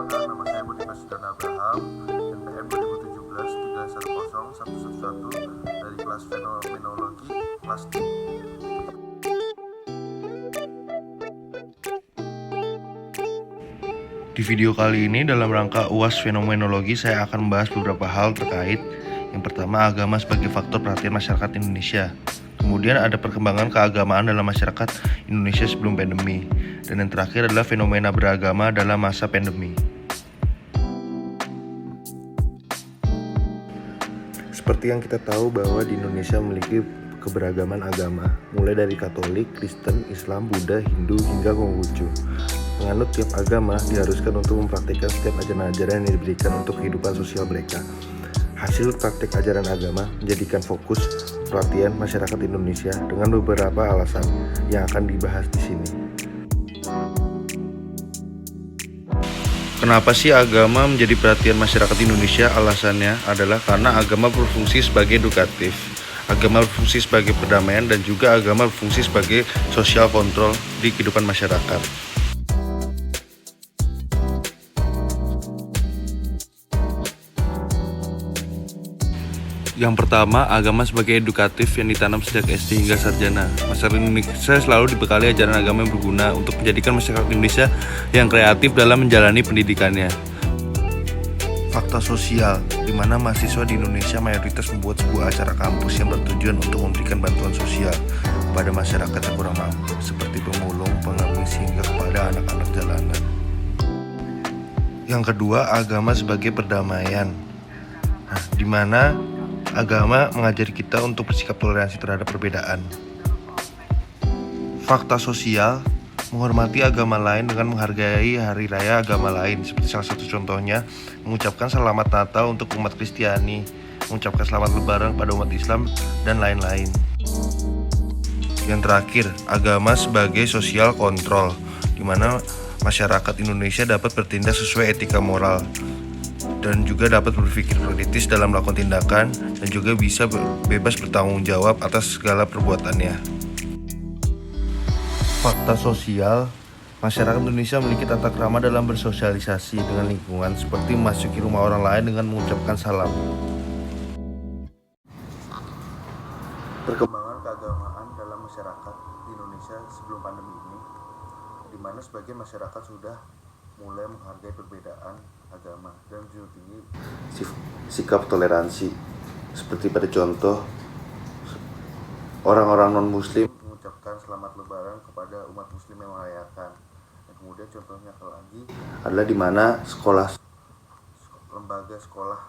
Perkenalkan, nama saya Budi Basudhan Abraham, NPM 2017 3101111 dari kelas Fenomenologi, kelas D. Di video kali ini dalam rangka UAS Fenomenologi saya akan membahas beberapa hal terkait yang pertama agama sebagai faktor perhatian masyarakat Indonesia. Kemudian ada perkembangan keagamaan dalam masyarakat Indonesia sebelum pandemi. Dan yang terakhir adalah fenomena beragama dalam masa pandemi. Seperti yang kita tahu bahwa di Indonesia memiliki keberagaman agama, mulai dari Katolik, Kristen, Islam, Buddha, Hindu, hingga Konghucu. Penganut tiap agama diharuskan untuk mempraktikkan setiap ajaran-ajaran yang diberikan untuk kehidupan sosial mereka. Hasil praktik ajaran agama menjadikan fokus perhatian masyarakat Indonesia dengan beberapa alasan yang akan dibahas di sini. Kenapa sih agama menjadi perhatian masyarakat Indonesia? Alasannya adalah karena agama berfungsi sebagai edukatif, agama berfungsi sebagai perdamaian, dan juga agama berfungsi sebagai sosial kontrol di kehidupan masyarakat. Yang pertama, agama sebagai edukatif yang ditanam sejak SD hingga sarjana. Masyarakat Indonesia selalu dibekali ajaran agama yang berguna untuk menjadikan masyarakat Indonesia yang kreatif dalam menjalani pendidikannya. Fakta sosial, di mana mahasiswa di Indonesia mayoritas membuat sebuah acara kampus yang bertujuan untuk memberikan bantuan sosial kepada masyarakat yang kurang mampu, seperti pemulung, pengemis, hingga kepada anak-anak jalanan. Yang kedua, agama sebagai perdamaian. Di mana agama mengajari kita untuk bersikap toleransi terhadap perbedaan. Fakta sosial, menghormati agama lain dengan menghargai hari raya agama lain. Seperti salah satu contohnya, mengucapkan selamat Natal untuk umat Kristiani, mengucapkan selamat Lebaran pada umat Islam, dan lain-lain. Yang terakhir, agama sebagai sosial kontrol, di mana masyarakat Indonesia dapat bertindak sesuai etika moral, dan juga dapat berpikir kritis dalam melakukan tindakan, dan juga bisa bebas bertanggung jawab atas segala perbuatannya. Fakta sosial, masyarakat Indonesia memiliki tata krama dalam bersosialisasi dengan lingkungan, seperti memasuki rumah orang lain dengan mengucapkan salam. Perkembangan keagamaan dalam masyarakat di Indonesia sebelum pandemi ini, di mana sebagian masyarakat sudah mulai menghargai perbedaan agama dan menjunjung tinggi sikap toleransi, seperti pada contoh orang-orang non-muslim mengucapkan selamat Lebaran kepada umat muslim yang merayakan. Dan kemudian contohnya lagi adalah di mana lembaga sekolah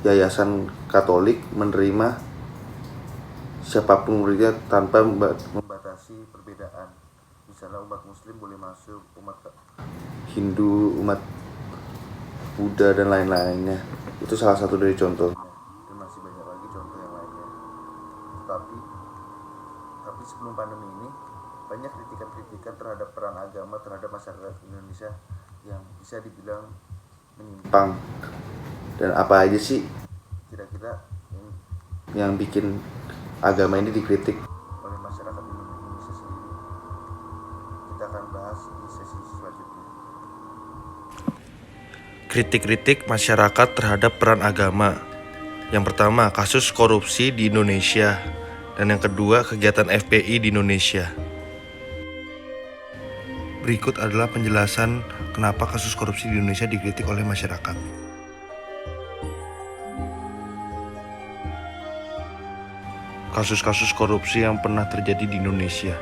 yayasan Katolik menerima siapapun muridnya tanpa membatasi perbedaan. Misalnya umat muslim boleh masuk, umat Hindu, umat Buddha, dan lain-lainnya. Itu salah satu dari contohnya, dan masih banyak lagi contoh yang lainnya. Tapi sebelum pandemi ini, banyak kritikan-kritikan terhadap peran agama terhadap masyarakat Indonesia yang bisa dibilang menyimpang. Dan apa aja sih kira-kira yang bikin agama ini dikritik oleh masyarakat Indonesia sendiri? Kita akan bahas di sesi selanjutnya. Kritik-kritik masyarakat terhadap peran agama. Yang pertama, kasus korupsi di Indonesia. Dan yang kedua, kegiatan FPI di Indonesia. Berikut adalah penjelasan kenapa kasus korupsi di Indonesia dikritik oleh masyarakat. Kasus-kasus korupsi yang pernah terjadi di Indonesia.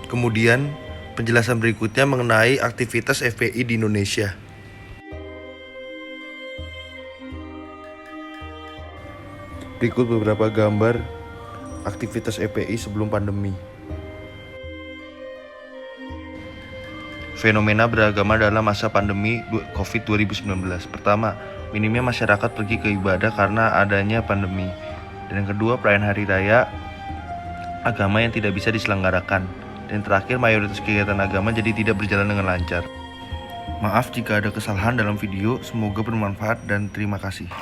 Kemudian, penjelasan berikutnya mengenai aktivitas FPI di Indonesia. Berikut beberapa gambar aktivitas FPI sebelum pandemi. Fenomena beragama dalam masa pandemi COVID 2019. Pertama, minimnya masyarakat pergi ke ibadah karena adanya pandemi. Dan yang kedua, perayaan hari raya agama yang tidak bisa diselenggarakan. Dan terakhir, mayoritas kegiatan agama jadi tidak berjalan dengan lancar. Maaf jika ada kesalahan dalam video, semoga bermanfaat dan terima kasih.